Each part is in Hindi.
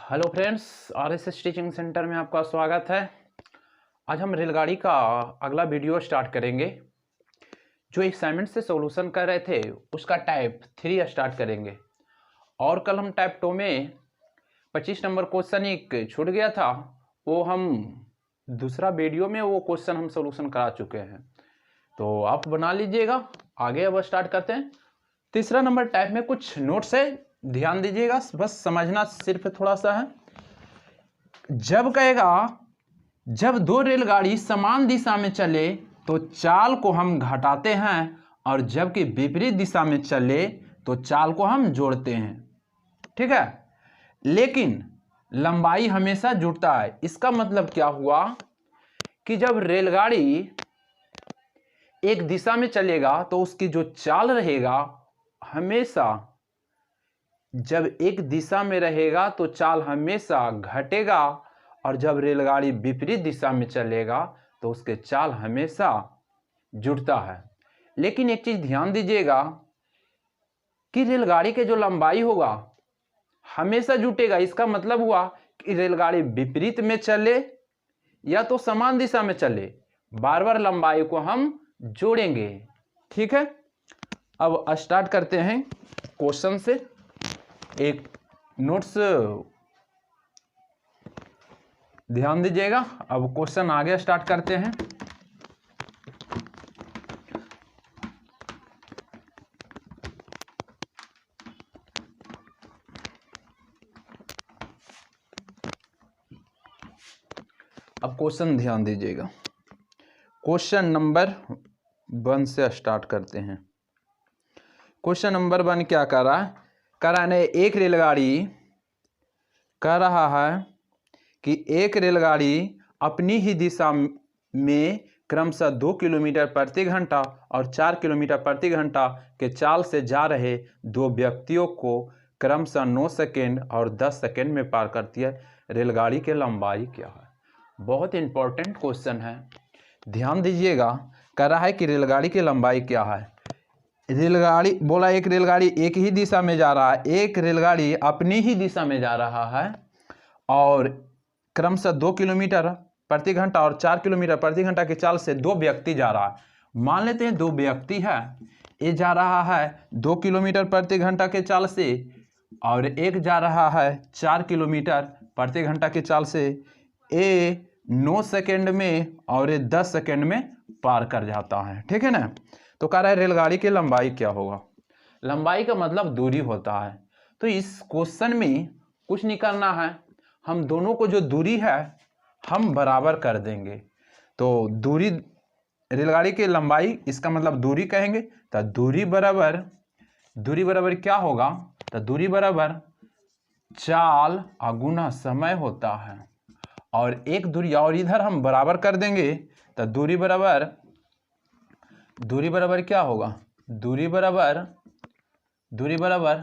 Hello friends, RSS teaching centre में आपका स्वागत है। आज हम रेलगाड़ी का अगला वीडियो स्टार्ट करेंगे। जो असाइनमेंट से सॉल्यूशन कर रहे थे उसका टाइप 3 स्टार्ट करेंगे। और कल हम टाइप 2 में 25 नंबर क्वेश्चन एक छूट गया था, वो हम दूसरा वीडियो में वो क्वेश्चन हम सॉल्यूशन करा चुके हैं, तो आप बना लीजिएगा। आगे अब स्टार्ट करते हैं। तीसरा नंबर टाइप में कुछ नोट्स है, ध्यान दीजिएगा, बस समझना सिर्फ थोड़ा सा है। जब कहेगा जब दो रेलगाड़ी समान दिशा में चले तो चाल को हम घटाते हैं, और जबकि विपरीत दिशा में चले तो चाल को हम जोड़ते हैं। ठीक है, लेकिन लंबाई हमेशा जुड़ता है। इसका मतलब क्या हुआ कि जब रेलगाड़ी एक दिशा में चलेगा तो उसकी जो चाल रहेगा हमेशा, जब एक दिशा में रहेगा तो चाल हमेशा घटेगा, और जब रेलगाड़ी विपरीत दिशा में चलेगा तो उसके चाल हमेशा जुड़ता है। लेकिन एक चीज ध्यान दीजिएगा कि रेलगाड़ी के जो लंबाई होगा हमेशा जुटेगा। इसका मतलब हुआ कि रेलगाड़ी विपरीत में चले या तो समान दिशा में चले, बार बार लंबाई को हम जोड़ेंगे। ठीक है, अब स्टार्ट करते हैं क्वेश्चन से। एक नोट्स ध्यान दीजिएगा। अब क्वेश्चन आगे स्टार्ट करते हैं। अब क्वेश्चन ध्यान दीजिएगा। क्वेश्चन नंबर 1 से स्टार्ट करते हैं। क्वेश्चन नंबर 1 क्या कर रहा है? एक रेलगाड़ी कह रहा है कि एक रेलगाड़ी अपनी ही दिशा में क्रमशः 2 किलोमीटर प्रति घंटा और 4 किलोमीटर प्रति घंटा के चाल से जा रहे दो व्यक्तियों को क्रमशः 9 सेकेंड और 10 सेकेंड में पार करती है। रेलगाड़ी की लंबाई क्या है? बहुत इंपॉर्टेंट क्वेश्चन है, ध्यान दीजिएगा। कह रहा है कि रेलगाड़ी की लंबाई क्या है। रेलगाड़ी बोला एक रेलगाड़ी एक ही दिशा में जा रहा है, एक रेलगाड़ी अपनी ही दिशा में जा रहा है और क्रमशः 2 किलोमीटर प्रति घंटा और 4 किलोमीटर प्रति घंटा की चाल से दो व्यक्ति जा रहा है। मान लेते हैं दो व्यक्ति है, ये जा रहा है 2 किलोमीटर प्रति घंटा के चाल से और एक जा रहा है 4 किलोमीटर प्रति घंटा की चाल से। ये 9 सेकेंड में और ये 10 सेकेंड में पार कर जाता है। ठीक है ना, तो कह रहा है रेलगाड़ी की लंबाई क्या होगा। लंबाई का मतलब दूरी होता है, तो इस क्वेश्चन में कुछ नहीं करना है, हम दोनों को जो दूरी है हम बराबर कर देंगे। तो दूरी रेलगाड़ी की लंबाई, इसका मतलब दूरी कहेंगे, तो दूरी बराबर क्या होगा? तो दूरी बराबर चाल गुना समय होता है। और एक दूरी और इधर हम बराबर कर देंगे, तो दूरी बराबर क्या होगा? दूरी बराबर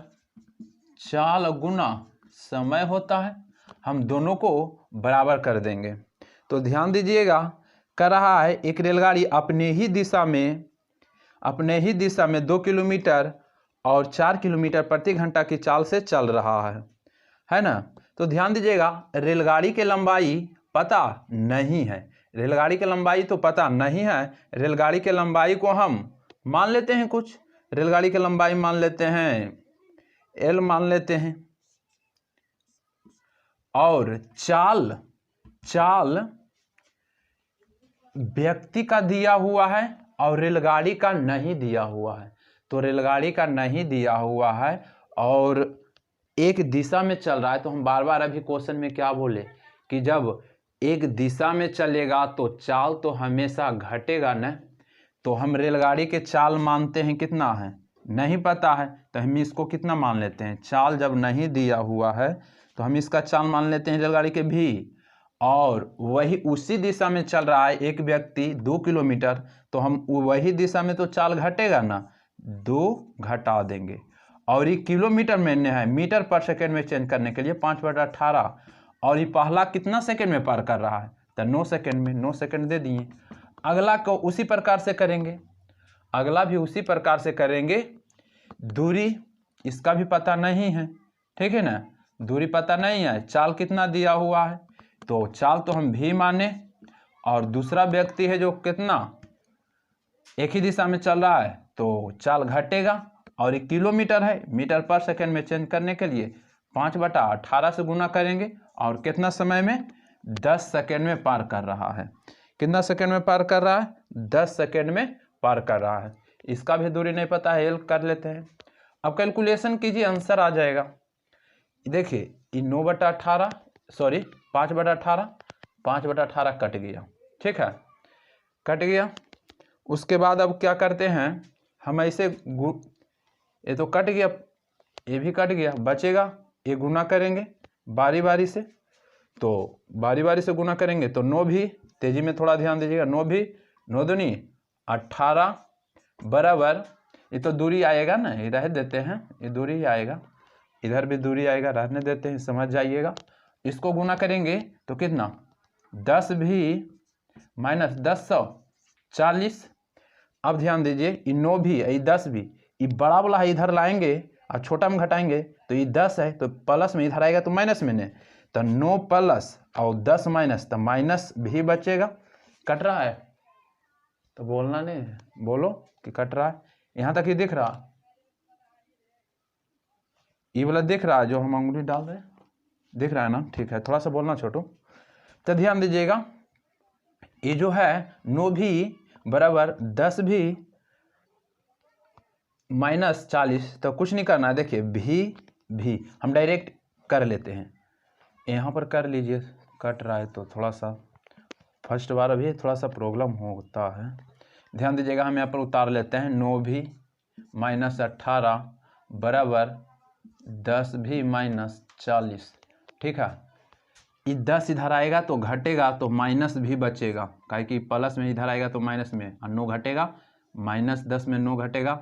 चाल गुना समय होता है। हम दोनों को बराबर कर देंगे। तो ध्यान दीजिएगा, कर रहा है एक रेलगाड़ी अपने ही दिशा में 2 किलोमीटर और 4 किलोमीटर प्रति घंटा की चाल से चल रहा है ना। तो ध्यान दीजिएगा, रेलगाड़ी की लंबाई पता नहीं है। रेलगाड़ी की लंबाई तो पता नहीं है। रेलगाड़ी की लंबाई को हम मान लेते हैं कुछ, रेलगाड़ी की लंबाई मान लेते हैं L मान लेते हैं, और चाल व्यक्ति का दिया हुआ है और रेलगाड़ी का नहीं दिया हुआ है। तो रेलगाड़ी का नहीं दिया हुआ है और एक दिशा में चल रहा है, तो हम बार बार अभी क्वेश्चन में क्या बोले कि जब एक दिशा में चलेगा तो चाल तो हमेशा घटेगा ना। तो हम रेलगाड़ी के चाल मानते हैं, कितना है नहीं पता है, तो हम इसको कितना मान लेते हैं, चाल जब नहीं दिया हुआ है तो हम इसका चाल मान लेते हैं रेलगाड़ी के भी। और वही उसी दिशा में चल रहा है एक व्यक्ति 2 किलोमीटर, तो हम वही दिशा में तो चाल घटेगा ना, 2 घटा देंगे। और ये किलोमीटर में है, मीटर पर सेकेंड में चेंज करने के लिए 5/18। और ये पहला कितना सेकेंड में पार कर रहा है, तो 9 सेकेंड में, 9 सेकेंड दे दिए। अगला को उसी प्रकार से करेंगे, अगला भी उसी प्रकार से करेंगे। दूरी इसका भी पता नहीं है, ठीक है ना, दूरी पता नहीं है, चाल कितना दिया हुआ है, तो चाल तो हम भी माने, और दूसरा व्यक्ति है जो कितना एक ही दिशा में चल रहा है तो चाल घटेगा, और ये किलोमीटर है, मीटर पर सेकंड में चेंज करने के लिए 5/18 से गुना करेंगे, और कितना समय में 10 सेकंड में पार कर रहा है। कितना सेकंड में पार कर रहा है? 10 सेकंड में पार कर रहा है। इसका भी दूरी नहीं पता है, हेल्प कर लेते हैं। अब कैलकुलेशन कीजिए, आंसर आ जाएगा। देखिए ये 9/18 सॉरी 5/18, 5/18 कट गया, ठीक है, कट गया। उसके बाद अब क्या करते हैं हम, ऐसे ये तो कट गया, ये भी कट गया, बचेगा, ये गुना करेंगे बारी बारी से, तो बारी बारी से गुना करेंगे तो 9 भी, तेजी में थोड़ा ध्यान दीजिएगा, 9 भी 9 दूनी 18 बराबर, ये तो दूरी आएगा ना, ये रह देते हैं, ये दूरी ही आएगा, इधर भी दूरी आएगा, रहने देते हैं, समझ जाइएगा। इसको गुना करेंगे तो कितना 10 भी माइनस 1040। अब ध्यान दीजिए, ये 9 भी ये 10 भी, ये बड़ा वाला है इधर लाएंगे और छोटा में घटाएंगे तो ये 10 है तो प्लस में, इधर आएगा तो माइनस में, ने तो 9 प्लस और 10 माइनस, तो माइनस भी बचेगा। कट रहा है तो बोलना नहीं, बोलो कि कट रहा है। यहाँ तक ही दिख रहा, ये वाला दिख रहा है जो हम अंगुली डाल रहे हैं, दिख रहा है ना, ठीक है, थोड़ा सा बोलना छोटू। तो ध्यान दीजिएगा, ये जो है 9 भी बराबर 10 भी माइनस 40, तो कुछ नहीं करना है, देखिए भी हम डायरेक्ट कर लेते हैं, यहाँ पर कर लीजिए। कट रहा है तो थोड़ा सा फर्स्ट बार अभी थोड़ा सा प्रॉब्लम होता है, ध्यान दीजिएगा। हम यहाँ पर उतार लेते हैं, 9 भी माइनस 18 बराबर 10 भी माइनस 40, ठीक है। ये 10 इधर आएगा तो घटेगा तो माइनस भी बचेगा, काहे कि प्लस में इधर आएगा तो माइनस में, और 9 घटेगा, माइनस 10 में 9 घटेगा,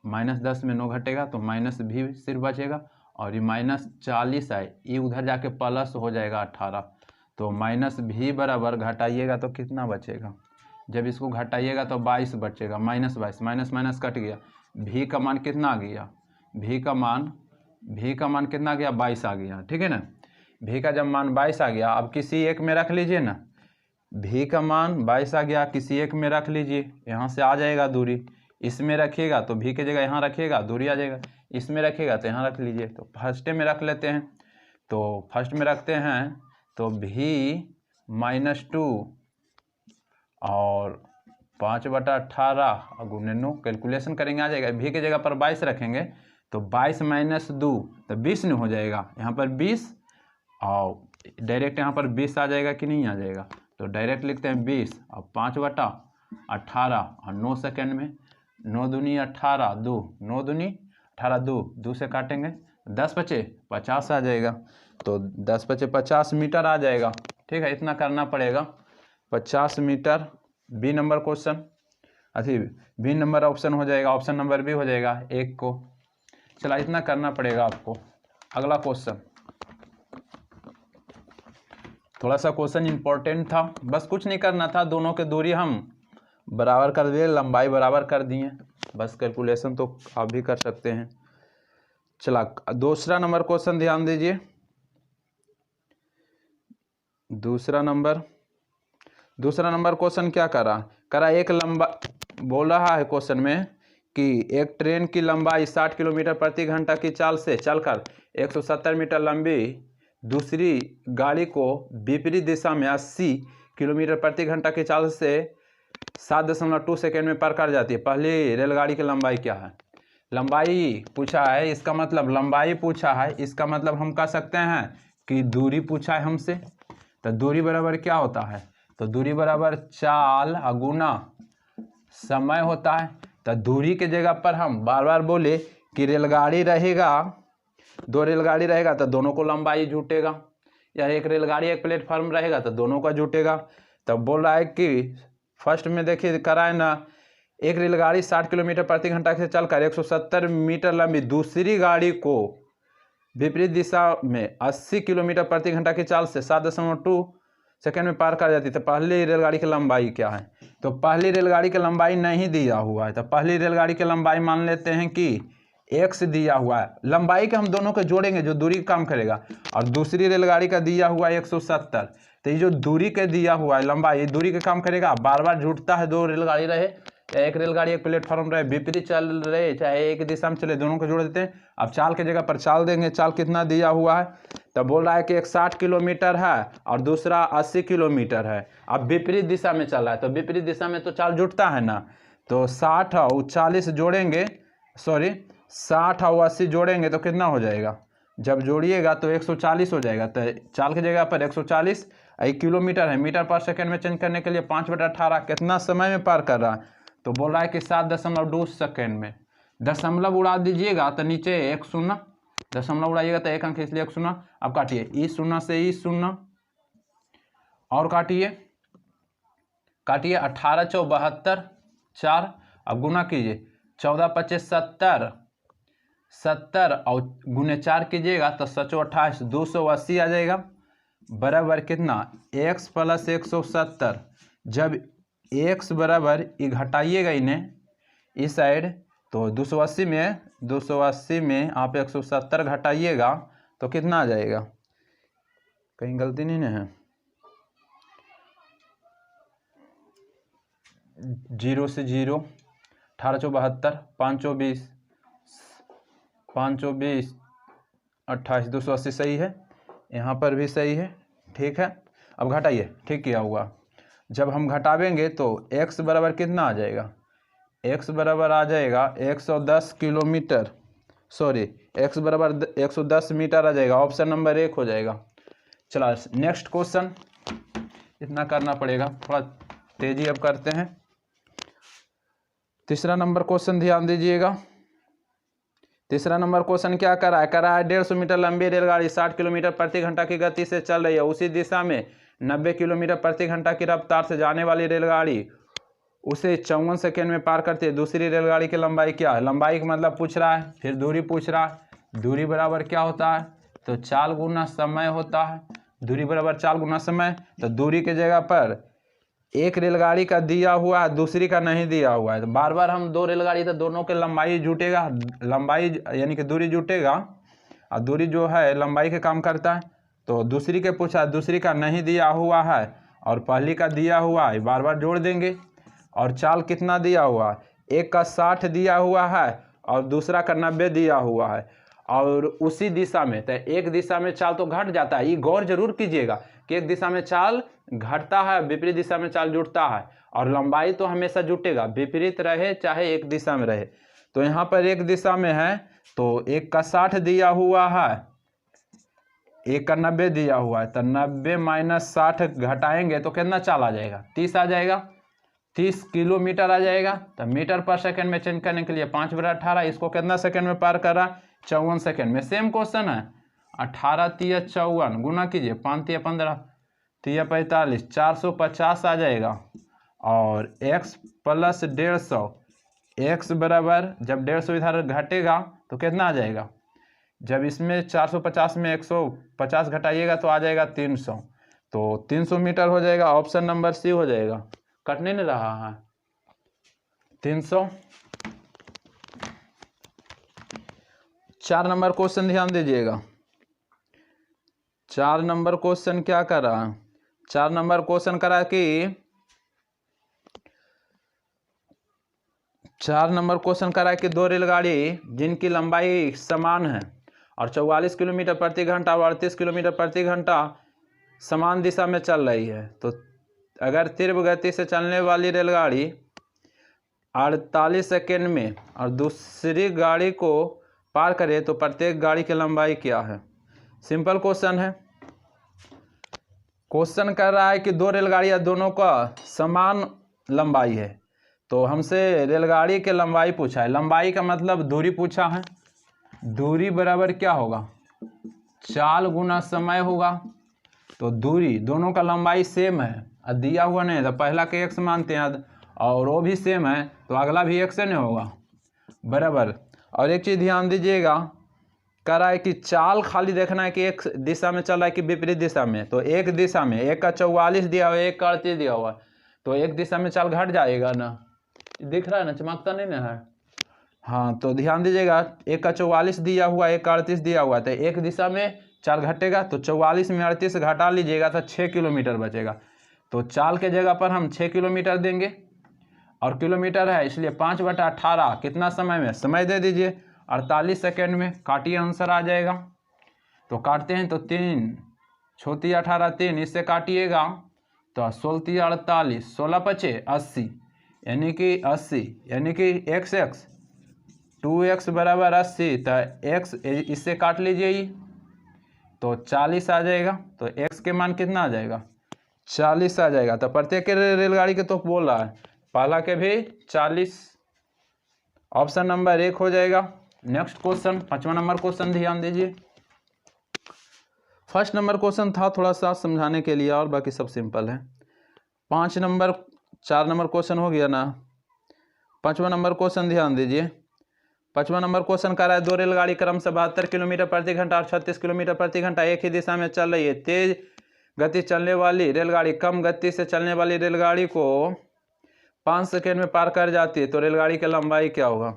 माइनस 10 में 9 घटेगा तो माइनस भी सिर्फ बचेगा, और ये माइनस 40 है, ये उधर जाके प्लस हो जाएगा 18, तो माइनस भी बराबर घटाइएगा तो कितना बचेगा, जब इसको घटाइएगा तो 22 बचेगा, माइनस 22, माइनस माइनस कट गया, भी का मान कितना आ गया, भी का मान कितना आ गया, 22 आ गया, ठीक है ना। भी का जब मान 22 आ गया, अब किसी एक में रख लीजिए ना, भी का मान 22 आ गया, किसी एक में रख लीजिए, यहाँ से आ जाएगा दूरी, इसमें रखिएगा तो भी की जगह यहाँ रखिएगा, दूरी आ जाएगा, इसमें रखिएगा तो यहाँ रख लीजिए, तो फर्स्ट में रख लेते हैं, तो फर्स्ट में रखते हैं तो भी -2 और 5/18 गुने 9, कैलकुलेशन करेंगे आ जाएगा, भी की जगह पर 22 रखेंगे तो 22 माइनस 2 तो 20 नहीं हो जाएगा, यहाँ पर 20, और डायरेक्ट यहाँ पर 20 आ जाएगा कि नहीं आ जाएगा, तो डायरेक्ट लिखते हैं 20 और 5/18 और 9 सेकेंड में, 9 दूनी 18, 2 9 दूनी 18, 2 से काटेंगे 10 बचे 50 आ जाएगा, तो 10 बचे 50 मीटर आ जाएगा, ठीक है। इतना करना पड़ेगा, 50 मीटर। बी नंबर क्वेश्चन, अभी बी नंबर ऑप्शन हो जाएगा, ऑप्शन नंबर बी हो जाएगा 1 को। चला इतना करना पड़ेगा आपको। अगला क्वेश्चन, थोड़ा सा क्वेश्चन इंपॉर्टेंट था, बस कुछ नहीं करना था, दोनों के दूरी हम बराबर कर दिए, लंबाई बराबर कर दिए, बस कैलकुलेशन तो आप भी कर सकते हैं। चला दूसरा नंबर क्वेश्चन ध्यान दीजिए, दूसरा नंबर क्वेश्चन क्या करा एक लंबा बोल रहा है क्वेश्चन में कि एक ट्रेन की लंबाई 60 किलोमीटर प्रति घंटा की चाल से चलकर 170 मीटर लंबी दूसरी गाड़ी को विपरीत दिशा में 80 किलोमीटर प्रति घंटा की चाल से 7.2 सेकेंड में पार कर जाती है। पहली रेलगाड़ी की लंबाई क्या है? लंबाई पूछा है, इसका मतलब लंबाई पूछा है, इसका मतलब हम कह सकते हैं कि दूरी पूछा है हमसे, तो दूरी बराबर क्या होता है, तो दूरी बराबर चाल गुना समय होता है। तो दूरी के जगह पर हम बार बार बोले कि रेलगाड़ी रहेगा, 2 रेलगाड़ी रहेगा तो दोनों को लंबाई जुटेगा, या एक रेलगाड़ी एक प्लेटफॉर्म रहेगा तो दोनों का जुटेगा। तब बोल रहा है कि फर्स्ट में देखिए कराए ना, एक रेलगाड़ी 60 किलोमीटर प्रति घंटा से चलकर 170 मीटर लंबी दूसरी गाड़ी को विपरीत दिशा में 80 किलोमीटर प्रति घंटा की चाल से 7.2 सेकेंड में पार कर जाती है। तो पहली रेलगाड़ी की लंबाई क्या है? तो पहली रेलगाड़ी की लंबाई नहीं दिया हुआ है, तो पहली रेलगाड़ी की लंबाई मान लेते हैं कि x दिया हुआ है, लंबाई के हम दोनों को जोड़ेंगे जो दूरी का काम करेगा, और दूसरी रेलगाड़ी का दिया हुआ है 170। तो ये जो दूरी के दिया हुआ है लंबाई, ये दूरी के काम करेगा। बार बार जुटता है, दो रेलगाड़ी रहे या एक रेलगाड़ी एक प्लेटफॉर्म रहे, विपरीत चल रहे चाहे एक दिशा में चले, दोनों को जोड़ देते हैं। अब चाल के जगह पर चाल देंगे, चाल कितना दिया हुआ है, तो बोल रहा है कि एक 60 किलोमीटर है और दूसरा 80 किलोमीटर है। अब विपरीत दिशा में चल रहा है, तो विपरीत दिशा में तो चाल जुटता है ना, तो 60 और 40 जोड़ेंगे, सॉरी 60 और 80 जोड़ेंगे तो कितना हो जाएगा, जब जोड़िएगा तो 140 हो जाएगा। तो चाल की जगह पर 140, 1 किलोमीटर है, मीटर पर सेकंड में चेंज करने के लिए 5/18 कितना समय में पार कर रहा है, तो बोल रहा है कि 7.2 सेकेंड में। दशमलव उड़ा दीजिएगा तो नीचे 1 शून्य, दशमलव उड़ाइएगा तो 1 अंक, इसलिए 1 शून्य। अब काटिए, ई शून्य से ई शून्य, और काटिए 18 × 72 4। अब गुना कीजिए, 14 × 25 70, 70 और गुने 4 कीजिएगा तो 7 × 28 280 आ जाएगा, बराबर कितना, x + 170। जब x बराबर ये घटाइएगा इन्हें इस साइड, तो 280 में आप 170 घटाइएगा तो कितना आ जाएगा, कहीं गलती नहीं ना है, 0 से 0, 18 × 72, 5 × 20, 5 × 20 28, 280 सही है, यहाँ पर भी सही है, ठीक है। अब घटाइए, ठीक किया हुआ। जब हम घटावेंगे तो x बराबर कितना आ जाएगा, x बराबर आ जाएगा 110 किलोमीटर, सॉरी x बराबर 110 मीटर आ जाएगा, ऑप्शन नंबर 1 हो जाएगा। चला नेक्स्ट क्वेश्चन, इतना करना पड़ेगा, थोड़ा तेजी अब करते हैं। तीसरा नंबर क्वेश्चन ध्यान दीजिएगा। तीसरा नंबर क्वेश्चन क्या करा है, 150 मीटर लंबी रेलगाड़ी 60 किलोमीटर प्रति घंटा की गति से चल रही है, उसी दिशा में 90 किलोमीटर प्रति घंटा की रफ्तार से जाने वाली रेलगाड़ी उसे 54 सेकेंड में पार करती है। दूसरी रेलगाड़ी की लंबाई क्या है, लंबाई का मतलब पूछ रहा है, फिर दूरी पूछ रहा है। दूरी बराबर क्या होता है, तो चाल गुना समय होता है, दूरी बराबर चाल गुना समय। तो दूरी के जगह पर एक रेलगाड़ी का दिया हुआ है, दूसरी का नहीं दिया हुआ है, तो बार बार हम दो रेलगाड़ी तो दोनों के लंबाई जुटेगा, लंबाई यानी कि दूरी जुटेगा, और दूरी जो है लंबाई के काम करता है। तो दूसरी के पूछा, दूसरी का नहीं दिया हुआ है और पहली का दिया हुआ है, बार बार जोड़ देंगे। और चाल कितना दिया हुआ है, एक का 60 दिया हुआ है और दूसरा का 90 दिया हुआ है, और उसी दिशा में, तो एक दिशा में चाल तो घट जाता है, ये गौर जरूर कीजिएगा कि एक दिशा में चाल घटता है, विपरीत दिशा में चाल जुटता है, और लंबाई तो हमेशा जुटेगा, विपरीत रहे चाहे एक दिशा में रहे। तो यहाँ पर एक दिशा में है तो एक का 60 दिया हुआ है, एक का 90 दिया हुआ है, तो 90 - 60 घटाएंगे तो कितना चाल आ जाएगा, 30 आ जाएगा, 30 किलोमीटर आ जाएगा। तो मीटर पर सेकंड में चेंज करने के लिए 5/18, इसको कितना सेकंड में पार करा, 54 सेकंड में। सेम क्वेश्चन है, 18 × 3 = 54, गुना कीजिए, 5 × 3 = 15, 3 × 45, 450 आ जाएगा। और x + 150, x बराबर जब 150 इधर घटेगा तो कितना आ जाएगा, जब इसमें 450 में 150 घटाइएगा तो आ जाएगा 300, तो 300 मीटर हो जाएगा, ऑप्शन नंबर सी हो जाएगा। कटने नहीं रहा है, 300। 4 नंबर क्वेश्चन ध्यान दीजिएगा। 4 नंबर क्वेश्चन क्या कर रहा है, 4 नंबर क्वेश्चन करा कि 4 नंबर क्वेश्चन करा कि दो रेलगाड़ी जिनकी लंबाई समान है और 44 किलोमीटर प्रति घंटा और 38 किलोमीटर प्रति घंटा समान दिशा में चल रही है, तो अगर तीव्र गति से चलने वाली रेलगाड़ी 48 सेकेंड में और दूसरी गाड़ी को पार करे तो प्रत्येक गाड़ी की लंबाई क्या है। सिंपल क्वेश्चन है। क्वेश्चन कर रहा है कि दो रेलगाड़ियां दोनों का समान लंबाई है, तो हमसे रेलगाड़ी की लंबाई पूछा है, लंबाई का मतलब दूरी पूछा है। दूरी बराबर क्या होगा, चाल गुना समय होगा, तो दूरी दोनों का लंबाई सेम है, दिया हुआ नहीं है तो पहला के x मानते हैं और वो भी सेम है तो अगला भी x नहीं होगा, बराबर। और एक चीज़ ध्यान दीजिएगा, कह रहा है कि चाल खाली देखना है कि एक दिशा में चल रहा है कि विपरीत दिशा में, तो एक दिशा में, एक का 44 दिया हुआ है, एक का 38 दिया हुआ है, तो एक दिशा में चाल घट जाएगा ना, दिख रहा है ना, चमकता नहीं ना है, हाँ तो ध्यान दीजिएगा, एक का 44 दिया हुआ, एक का 38 दिया हुआ, तो एक दिशा में चाल घटेगा, तो 44 में 38 घटा लीजिएगा तो 6 किलोमीटर बचेगा। तो चाल के जगह पर हम 6 किलोमीटर देंगे, और किलोमीटर है इसलिए 5/18 कितना समय में, समय दे दीजिए 48 सेकेंड में। काटिए, आंसर आ जाएगा। तो काटते हैं, तो 3 छोटी 18 3, इससे काटिएगा तो 16 48, 16 पचे 80, यानी कि 80, यानी कि x 2x बराबर 80, तो x इससे काट लीजिए ही, तो 40 आ जाएगा। तो x के मान कितना आ जाएगा, 40 आ जाएगा। तो प्रत्येक रेलगाड़ी के तो बोल रहा है, पहला के भी 40, ऑप्शन नंबर 1 हो जाएगा। नेक्स्ट क्वेश्चन, 5वां नंबर क्वेश्चन ध्यान दीजिए। फर्स्ट नंबर क्वेश्चन था थोड़ा सा समझाने के लिए, और बाकी सब सिंपल है। 4 नंबर क्वेश्चन हो गया ना। 5वां नंबर क्वेश्चन ध्यान दीजिए। 5वां नंबर क्वेश्चन कर रहा है, 2 रेलगाड़ी क्रम से 72 किलोमीटर प्रति घंटा और 36 किलोमीटर प्रति घंटा एक ही दिशा में चल रही है। तेज गति चलने वाली रेलगाड़ी कम गति से चलने वाली रेलगाड़ी को 5 सेकेंड में पार कर जाती है, तो रेलगाड़ी की लंबाई क्या होगा।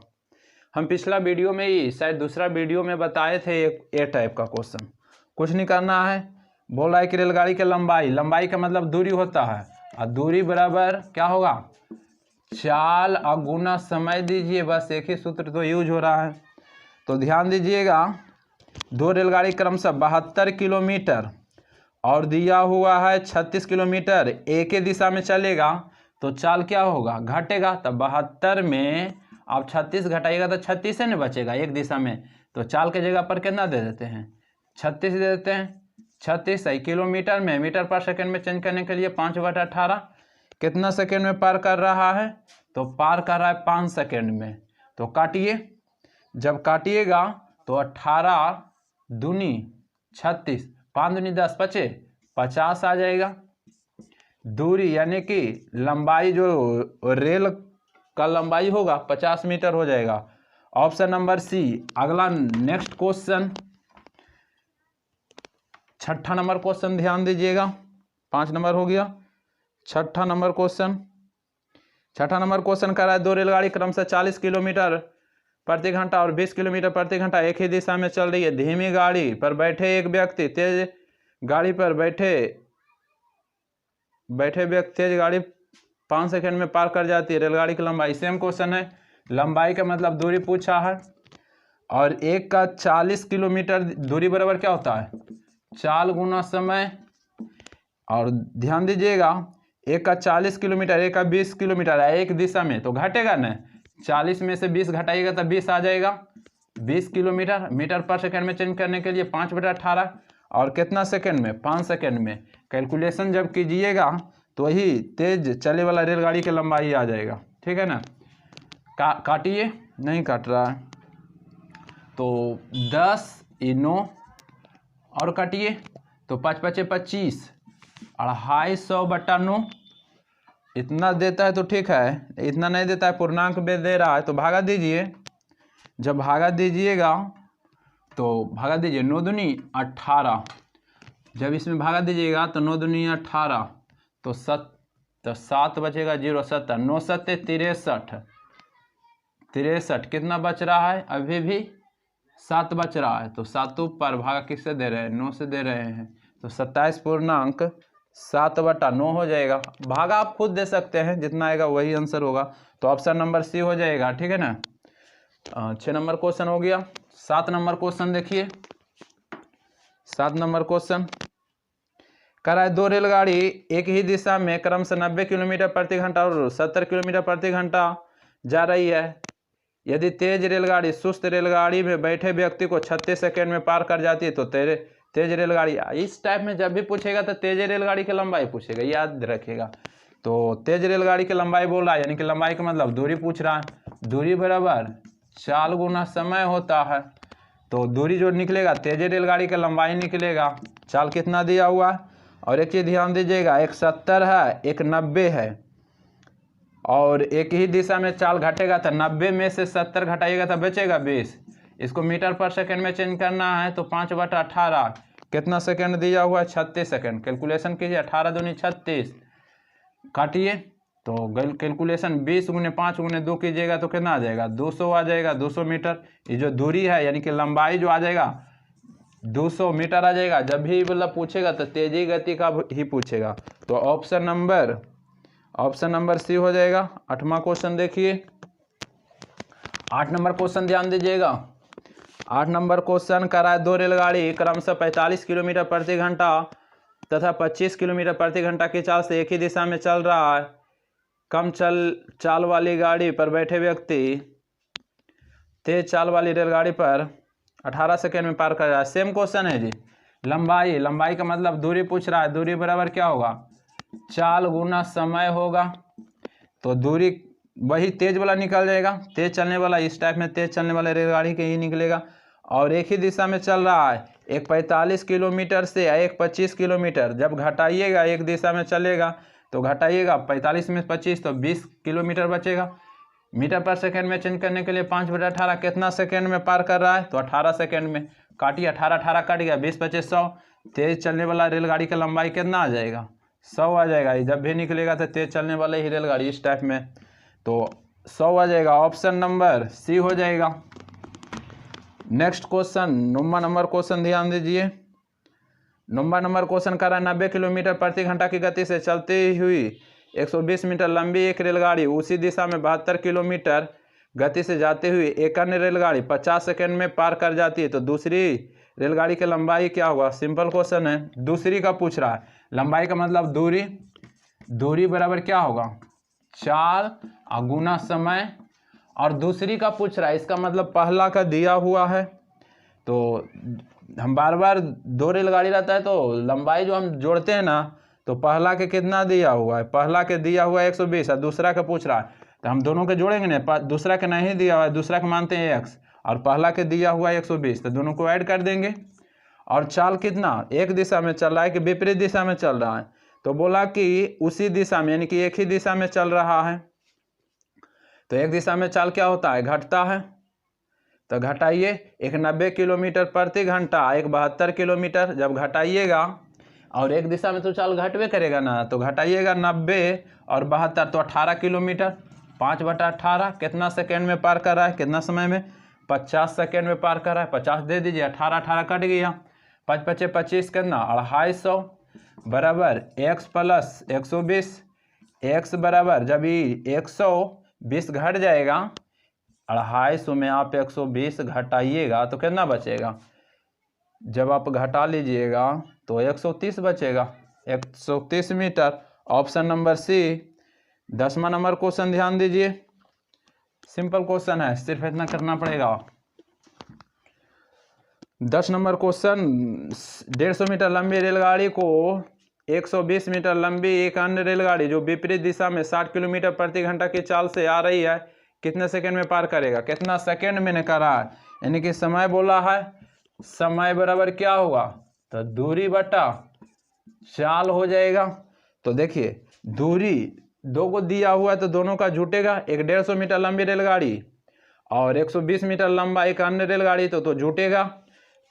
हम पिछला वीडियो में ही, शायद दूसरा वीडियो में बताए थे ए टाइप का क्वेश्चन। कुछ नहीं करना है, बोल रहा है कि रेलगाड़ी की लंबाई का मतलब दूरी होता है, और दूरी बराबर क्या होगा, चाल और गुना समय दीजिए, बस एक ही सूत्र तो यूज हो रहा है। तो ध्यान दीजिएगा, 2 रेलगाड़ी क्रम से 72 किलोमीटर और दिया हुआ है 36 किलोमीटर, एक ही दिशा में चलेगा, तो चाल क्या होगा, घटेगा। तब 72 में आप 36 घटाइएगा तो 36 न बचेगा एक दिशा में, तो चाल के जगह पर कितना दे देते हैं, 36 दे देते हैं। 36 सही किलोमीटर में मीटर पर सेकंड में चेंज करने के लिए 5/18 कितना सेकंड में पार कर रहा है, तो पार कर रहा है 5 सेकंड में। तो काटिए, जब काटिएगा तो 18 दूनी 36, 5 दूनी 10 पचे 50 आ जाएगा। दूरी यानी कि लंबाई, जो रेल का लंबाई होगा 50 मीटर हो जाएगा। Option number C. अगला नेक्स्ट क्वेश्चन, 6ठा नंबर क्वेश्चन ध्यान दीजिएगा। 5 नंबर हो गया, 6ठा नंबर क्वेश्चन। 6ठा नंबर क्वेश्चन कर रहा है, 2 रेलगाड़ी क्रम से 40 किलोमीटर प्रति घंटा और 20 किलोमीटर प्रति घंटा एक ही दिशा में चल रही है। धीमी गाड़ी पर बैठे एक व्यक्ति तेज गाड़ी पर बैठे व्यक्ति तेज गाड़ी 5 सेकंड में पार कर जाती है। रेलगाड़ी की लंबाई, सेम क्वेश्चन है, लंबाई का मतलब दूरी पूछा है, और एक का 40 किलोमीटर दूरी बराबर क्या होता है, चाल गुना समय। और ध्यान दीजिएगा, एक का 40 किलोमीटर, एक का 20 किलोमीटर है एक दिशा में, तो घटेगा ना, 40 में से 20 घटाइएगा तो 20 आ जाएगा। 20 किलोमीटर मीटर पर सेकंड में चेंज करने के लिए 5/18, और कितना सेकंड में, 5 सेकंड में। कैलकुलेशन जब कीजिएगा तो वही तेज चले वाला रेलगाड़ी की लंबाई आ जाएगा, ठीक है ना। काटिए, नहीं काट रहा है, तो 10 9 और काटिए, तो 5 पचे 25, 250/9 इतना देता है तो ठीक है, इतना नहीं देता है, पूर्णांक में दे रहा है तो भागा दीजिए। जब भागा दीजिएगा तो भागा दीजिए, 9 दूनी 18, जब इसमें भागा दीजिएगा तो 9 दूनी 18, तो 7 बचेगा 0 7, 9 7 63, कितना बच रहा है, अभी भी 7 बच रहा है, तो 7 पर भागा किससे दे रहे हैं, 9 से दे रहे हैं, तो 27.7/9 हो जाएगा। भागा आप खुद दे सकते हैं, जितना आएगा वही आंसर होगा, तो ऑप्शन नंबर सी हो जाएगा, ठीक है ना। 6 नंबर क्वेश्चन हो गया। 7 नंबर क्वेश्चन देखिए। 7 नंबर क्वेश्चन कह रहा है, 2 रेलगाड़ी एक ही दिशा में क्रम से 90 किलोमीटर प्रति घंटा और 70 किलोमीटर प्रति घंटा जा रही है। यदि तेज रेलगाड़ी सुस्त रेलगाड़ी में बैठे व्यक्ति को 36 सेकंड में पार कर जाती है, तो तेज रेलगाड़ी, इस टाइप में जब भी पूछेगा तो तेज रेलगाड़ी की लंबाई पूछेगा, याद रखिएगा। तो तेज रेलगाड़ी की लंबाई बोल रहा है, यानी कि लंबाई का मतलब दूरी पूछ रहा है। दूरी बराबर चाल गुना समय होता है, तो दूरी जो निकलेगा तेज रेलगाड़ी की लंबाई निकलेगा। चाल कितना दिया हुआ है, और एक चीज़ ध्यान दीजिएगा, एक 70 है एक 90 है, और एक ही दिशा में चाल घटेगा, तो 90 में से 70 घटाइएगा तो बचेगा 20। इसको मीटर पर सेकंड में चेंज करना है, तो 5/18 कितना सेकंड दिया हुआ है, 36 सेकंड। कैलकुलेशन कीजिए, 18 दूनी 36, काटिए तो कैलकुलेशन 20 × 5 × 2 कीजिएगा तो कितना आ जाएगा, 200 आ जाएगा, 200 मीटर। ये जो दूरी है यानी कि लंबाई जो आ जाएगा 200 मीटर आ जाएगा। जब भी मतलब पूछेगा तो तेजी गति का ही पूछेगा। तो ऑप्शन नंबर सी हो जाएगा। 8वां क्वेश्चन देखिए, 8 नंबर क्वेश्चन ध्यान दीजिएगा। 8 नंबर क्वेश्चन कर रहा है, 2 रेलगाड़ी क्रमशः 45 किलोमीटर प्रति घंटा तथा 25 किलोमीटर प्रति घंटा की चाल से एक ही दिशा में चल रहा है। कम चाल वाली गाड़ी पर बैठे व्यक्ति तेज चाल वाली रेलगाड़ी पर 18 सेकेंड में पार कर रहा है। सेम क्वेश्चन है जी। लंबाई का मतलब दूरी पूछ रहा है। दूरी बराबर क्या होगा, चाल गुना समय होगा। तो दूरी वही तेज वाला निकल जाएगा, तेज चलने वाला, इस टाइप में तेज चलने वाले रेलगाड़ी के ही निकलेगा। और एक ही दिशा में चल रहा है, एक 45 किलोमीटर से एक 25 किलोमीटर। जब घटाइएगा, एक दिशा में चलेगा तो घटाइएगा 45 में 25 तो 20 किलोमीटर बचेगा। मीटर पर सेकंड में चेंज करने के लिए 5/18 कितना सेकंड में पार कर रहा है, तो 18 सेकंड में। काटिए, 18 कट गया, 20 × 25 100। तेज चलने वाला रेलगाड़ी का लंबाई कितना आ जाएगा, 100 आ जाएगा। जब भी निकलेगा तो तेज चलने वाले ही रेलगाड़ी इस टाइप में, तो 100 आ जाएगा। ऑप्शन नंबर सी हो जाएगा। नेक्स्ट क्वेश्चन 9वां नंबर क्वेश्चन ध्यान दीजिए। 9वां नंबर क्वेश्चन कर रहा है, 90 किलोमीटर प्रति घंटा की गति से चलती हुई 120 मीटर लंबी एक रेलगाड़ी उसी दिशा में 72 किलोमीटर गति से जाते हुए एक अन्य रेलगाड़ी 50 सेकंड में पार कर जाती है। तो दूसरी रेलगाड़ी की लंबाई क्या होगा। सिंपल क्वेश्चन है, दूसरी का पूछ रहा है। लंबाई का मतलब दूरी बराबर क्या होगा, चाल गुना समय। और दूसरी का पूछ रहा है, इसका मतलब पहला का दिया हुआ है। तो हम बार बार 2 रेलगाड़ी रहता है तो लंबाई जो हम जोड़ते हैं ना, तो पहला के कितना दिया हुआ है, पहला के दिया हुआ है 120 और दूसरा का पूछ रहा है, तो हम दोनों के जोड़ेंगे ना। दूसरा के नहीं दिया हुआ है, दूसरा के मानते हैं x और पहला के दिया हुआ है 120, तो दोनों को ऐड कर देंगे। और चाल कितना, एक दिशा में चल रहा है कि विपरीत दिशा में चल रहा है, तो बोला कि उसी दिशा में, यानी कि एक ही दिशा में चल रहा है। तो एक दिशा में चाल क्या होता है, घटता है। तो घटाइए, एक 90 किलोमीटर प्रति घंटा, एक 72 किलोमीटर। जब घटाइएगा और एक दिशा में तो चाल घटवे करेगा ना, तो घटाइएगा 90 और 72 तो 18 किलोमीटर। 5/18 कितना सेकेंड में पार कर रहा है, कितना समय में, 50 सेकेंड में पार कर रहा है। 50 दे दीजिए, 18 कट गया, 5 × 5 = 25 कितना 250 बराबर x + 120। x बराबर जब ये 120 घट जाएगा, 250 में आप 120 घटाइएगा तो कितना बचेगा, जब आप घटा लीजिएगा तो 130 बचेगा, 130 मीटर। Option number C. 10वां नंबर क्वेश्चन ध्यान दीजिए, सिंपल क्वेश्चन है, सिर्फ इतना करना पड़ेगा। 10 नंबर क्वेश्चन, 150 मीटर लंबी रेलगाड़ी को 120 मीटर लंबी एक अन्य रेलगाड़ी जो विपरीत दिशा में 60 किलोमीटर प्रति घंटा की चाल से आ रही है कितने सेकंड में पार करेगा। कितना सेकंड मैंने करा है, यानी कि समय बोला है। समय बराबर क्या होगा, तो दूरी बटा चाल हो जाएगा। तो देखिए, दूरी 2 को दिया हुआ है तो दोनों का जुटेगा। एक 150 मीटर लंबी रेलगाड़ी और 120 मीटर लंबा एक अन्य रेलगाड़ी तो जुटेगा।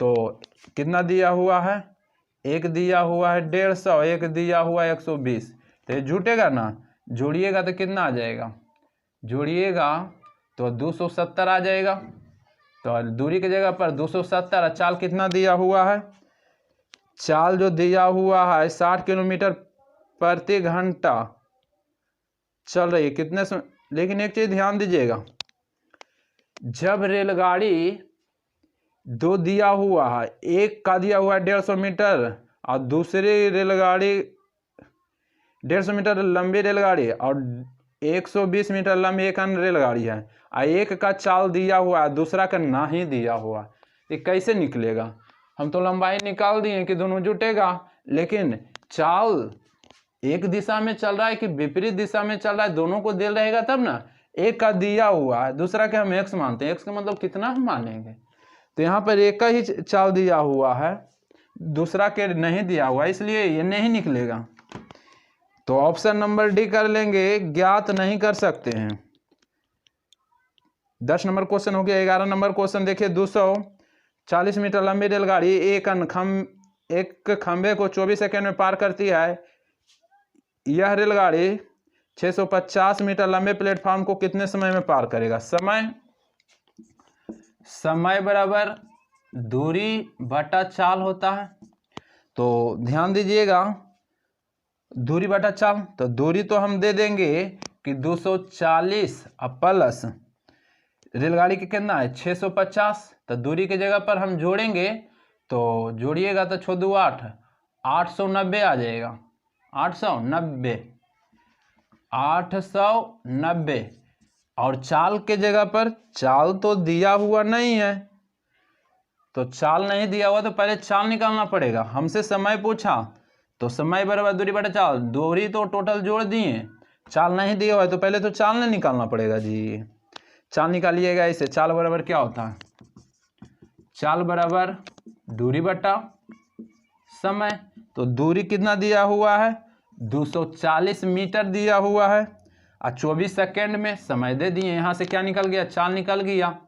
तो कितना दिया हुआ है, एक दिया हुआ है 150, एक दिया हुआ है 120, तो ये जुटेगा ना। जोड़िएगा तो कितना आ जाएगा, जोड़िएगा तो 270 आ जाएगा। तो दूरी की जगह पर 270, चाल कितना दिया हुआ है, चाल जो दिया हुआ है 60 किलोमीटर प्रति घंटा चल रही है कितने समय। लेकिन एक चीज ध्यान दीजिएगा, जब रेलगाड़ी 2 दिया हुआ है, एक का दिया हुआ है 150 मीटर और दूसरी रेलगाड़ी 150 मीटर लंबी रेलगाड़ी और 120 मीटर लंबी एक अन्य रेलगाड़ी है, और एक का चाल दिया हुआ है दूसरा का नहीं दिया हुआ, ये कैसे निकलेगा। हम तो लंबाई निकाल दिए कि दोनों जुटेगा, लेकिन चाल एक दिशा में चल रहा है कि विपरीत दिशा में चल रहा है, दोनों को दे रहेगा तब ना। एक का दिया हुआ है, दूसरा के हम x मानते हैं, x का मतलब कितना हम मानेंगे। तो यहाँ पर एक का ही चाल दिया हुआ है, दूसरा के नहीं दिया हुआ, इसलिए ये नहीं निकलेगा। तो ऑप्शन नंबर डी कर लेंगे, ज्ञात नहीं कर सकते हैं। 10 नंबर क्वेश्चन हो गया। 11 नंबर क्वेश्चन देखिए, 240 मीटर लंबी रेलगाड़ी एक खंबे को 24 सेकंड में पार करती है। यह रेलगाड़ी 650 मीटर लंबे प्लेटफॉर्म को कितने समय में पार करेगा? समय बराबर दूरी बटा चाल होता है। तो ध्यान दीजिएगा, दूरी बटा चाल, तो दूरी तो हम दे देंगे कि 240 प्लस रेलगाड़ी के कितना है 650, तो दूरी की जगह पर हम जोड़ेंगे, तो जोड़िएगा तो 6 2 8, 890 आ जाएगा। 890 और चाल के जगह पर चाल तो दिया हुआ नहीं है, तो चाल नहीं दिया हुआ तो पहले चाल निकालना पड़ेगा। हमसे समय पूछा तो समय बराबर दूरी बटा चाल, दूरी तो टोटल जोड़ दिए, चाल नहीं दिया हुआ है तो पहले तो चाल नहीं निकालना पड़ेगा जी। चाल निकालिएगा इसे, चाल बराबर क्या होता है? चाल बराबर दूरी बटा समय। तो दूरी कितना दिया हुआ है? 240 मीटर दिया हुआ है और 24 सेकेंड में समय दे दिए। यहाँ से क्या निकल गया? चाल निकल गया।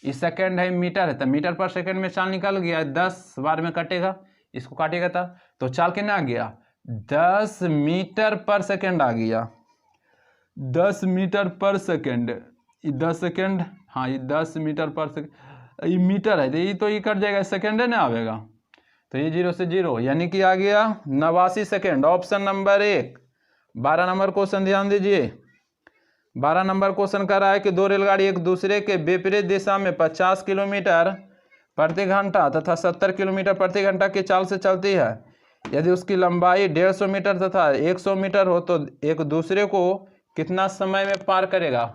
इस सेकेंड है, मीटर है, तो मीटर पर सेकेंड में चाल निकल गया। 10 बार में कटेगा, इसको काटेगा तो चाल कितना आ गया? 10 मीटर पर सेकेंड आ गया। 10 मीटर पर सेकेंड, 10 सेकेंड, हाँ ये 10 मीटर पर सेकेंड, ये मीटर है तो ये कट जाएगा, सेकेंड है ना आवेगा, तो ये 0 से 0 यानी कि आ गया 89 second. Option number 1। 12 number question ध्यान दीजिए। 12 नंबर क्वेश्चन कह रहा है कि दो रेलगाड़ी एक दूसरे के विपरीत दिशा में 50 किलोमीटर प्रति घंटा तथा 70 किलोमीटर प्रति घंटा की चाल से चलती है। यदि उसकी लंबाई 150 मीटर तथा 100 मीटर हो तो एक दूसरे को कितना समय में पार करेगा?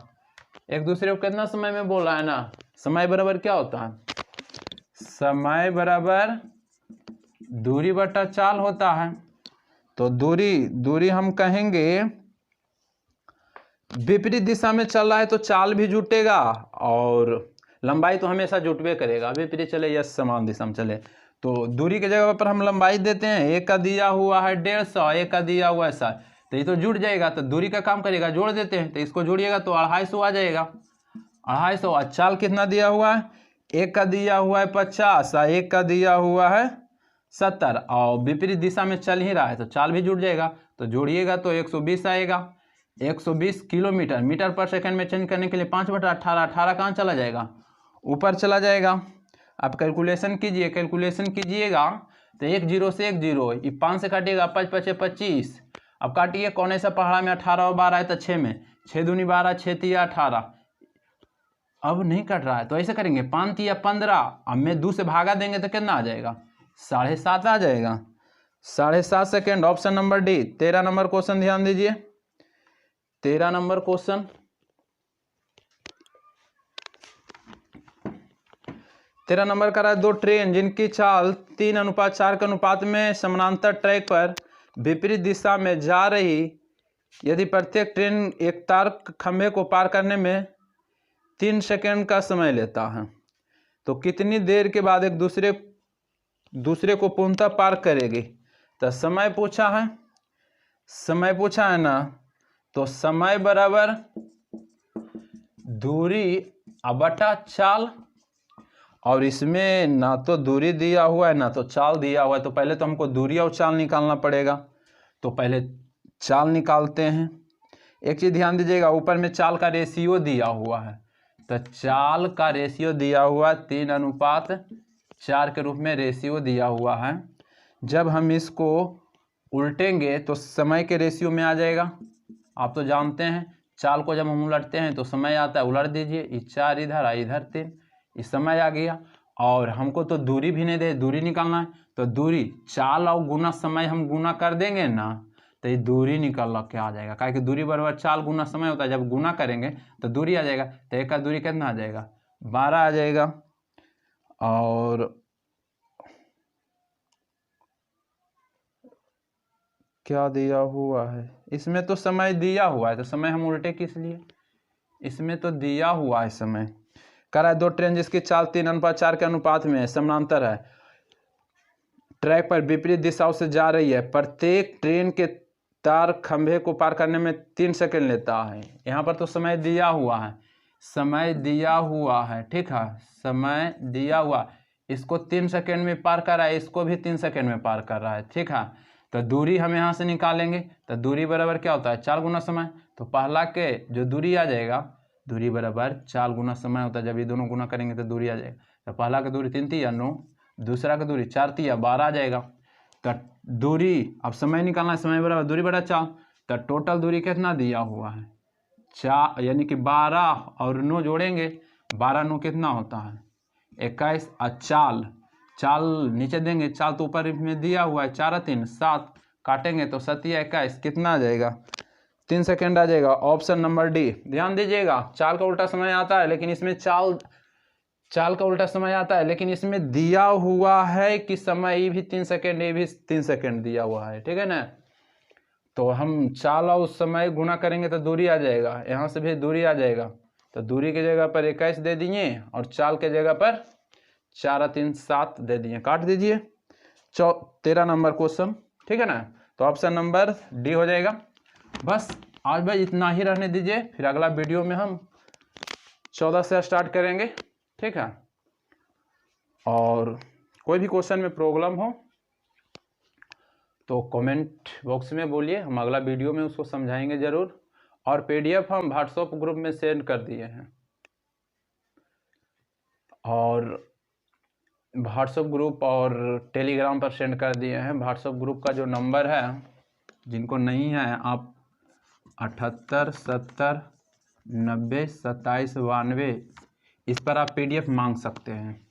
एक दूसरे को कितना समय में बोला है ना? समय बराबर क्या होता है? समय बराबर दूरी बटा चाल होता है। तो दूरी हम कहेंगे विपरीत दिशा में चल रहा है तो चाल भी जुटेगा और लंबाई तो हमेशा जुटवे करेगा, विपरीत चले या समान दिशा में चले। तो दूरी की जगह पर हम लंबाई देते हैं, एक का दिया हुआ है 150, एक का दिया हुआ है 60, तो ये तो जुट जाएगा, तो दूरी का काम करेगा, जोड़ देते हैं, तो इसको जोड़िएगा तो 250 आ जाएगा। 250 और चाल कितना दिया हुआ है? एक का दिया हुआ है 50 और एक का दिया हुआ है 70 और विपरीत दिशा में चल ही रहा है तो चाल भी जुड़ जाएगा, तो जोड़िएगा तो 120 आएगा। 120 किलोमीटर, मीटर पर सेकंड में चेंज करने के लिए 5/18, 18 कहाँ चला जाएगा? ऊपर चला जाएगा। आप कैलकुलेशन कीजिएगा तो 1 0 से 1 0, ये 5 से काटिएगा, 5 5 25। अब काटिए, कौन ऐसा पहाड़ा में 18 और 12 है तो 6 में, 6 दूनी 12, 6 3 18। अब नहीं कट रहा है तो ऐसे करेंगे, 5 3 15, अब में 2 से भागा देंगे तो कितना आ जाएगा? 7.5 आ जाएगा। 7.5 second. Option number D. 13 number question ध्यान दीजिए। 13 नंबर क्वेश्चन, 13 नंबर का रहा है दो ट्रेन जिनकी चाल 3:4 के अनुपात में समानांतर ट्रैक पर विपरीत दिशा में जा रही, यदि प्रत्येक ट्रेन एक तार खंभे को पार करने में 3 सेकेंड का समय लेता है तो कितनी देर के बाद एक दूसरे को पूर्णतः पार करेगी? तो समय पूछा है ना, तो समय बराबर दूरी बटा चाल, और इसमें ना तो दूरी दिया हुआ है ना तो चाल दिया हुआ है, तो पहले तो हमको दूरी और चाल निकालना पड़ेगा, तो पहले चाल निकालते हैं। एक चीज़ ध्यान दीजिएगा, ऊपर में चाल का रेशियो दिया हुआ है, तो चाल का रेशियो दिया हुआ 3:4 के रूप में रेशियो दिया हुआ है। जब हम इसको उल्टेंगे तो समय के रेशियो में आ जाएगा। आप तो जानते हैं चाल को जब हम उलटते हैं तो समय आता है, उलट दीजिए, ये 4 इधर इधर 3, इस समय आ गया। और हमको तो दूरी भी नहीं दे, दूरी निकालना है, तो दूरी चाल और गुना समय हम गुना कर देंगे ना, तो ये दूरी निकल के आ जाएगा, काहे कि दूरी बराबर चाल गुना समय होता है, जब गुना करेंगे तो दूरी आ जाएगा, तो एक का दूरी कितना आ जाएगा? 12 आ जाएगा। और क्या दिया हुआ है इसमें? तो समय दिया हुआ है, तो समय हम उल्टे किस लिए? इसमें तो दिया हुआ है समय। कह रहा है दो ट्रेन जिसकी चाल 3:4 के अनुपात में समानांतर है, ट्रैक पर विपरीत दिशाओं से जा रही है, प्रत्येक ट्रेन के तार खंभे को पार करने में 3 सेकेंड लेता है। यहाँ पर तो समय दिया हुआ है, ठीक है, समय दिया हुआ, इसको 3 सेकेंड में पार कर रहा है, इसको भी 3 सेकेंड में पार कर रहा है, ठीक है। तो दूरी हम यहाँ से निकालेंगे, तो दूरी बराबर क्या होता है? चाल गुना समय, तो पहला के जो दूरी आ जाएगा, दूरी बराबर 4 गुना समय होता है, जब ये दोनों गुना करेंगे तो दूरी आ जाएगा। तो पहला का दूरी 3 तिया 9, दूसरा का दूरी 4 तिया 12 आ जाएगा। तो दूरी, अब समय निकालना है, समय बराबर दूरी बटा 4। तो टोटल दूरी कितना दिया हुआ है 4, यानी कि 12 और 9 जोड़ेंगे, 12 9 कितना होता है 21। और चाल नीचे देंगे, चाल तो ऊपर में दिया हुआ है, 4 3 7, काटेंगे तो 7 21 कितना आ जाएगा 3 सेकेंड आ जाएगा। Option number D. ध्यान दीजिएगा, चाल का उल्टा समय आता है, लेकिन इसमें चाल का उल्टा समय आता है, लेकिन इसमें दिया हुआ है कि समय ये भी 3 सेकेंड, ये भी 3 सेकेंड दिया हुआ है, ठीक है ना। तो हम चाल और समय गुना करेंगे तो दूरी आ जाएगा, यहाँ से भी दूरी आ जाएगा। तो दूरी की जगह पर 21 दे दिए और चाल के जगह पर 4 3 7 दे दिए, काट दीजिए। 13 नंबर क्वेश्चन, ठीक है ना। तो ऑप्शन नंबर डी हो जाएगा। बस आज भाई इतना ही रहने दीजिए, फिर अगला वीडियो में हम 14 से स्टार्ट करेंगे, ठीक है। और कोई भी क्वेश्चन में प्रॉब्लम हो तो कमेंट बॉक्स में बोलिए, हम अगला वीडियो में उसको समझाएंगे ज़रूर। और पीडीएफ हम व्हाट्सएप ग्रुप में सेंड कर दिए हैं, और व्हाट्सएप ग्रुप और टेलीग्राम पर सेंड कर दिए हैं। व्हाट्सएप ग्रुप का जो नंबर है, जिनको नहीं है, आप 78 70 90 27 92 इस पर आप पीडीएफ मांग सकते हैं।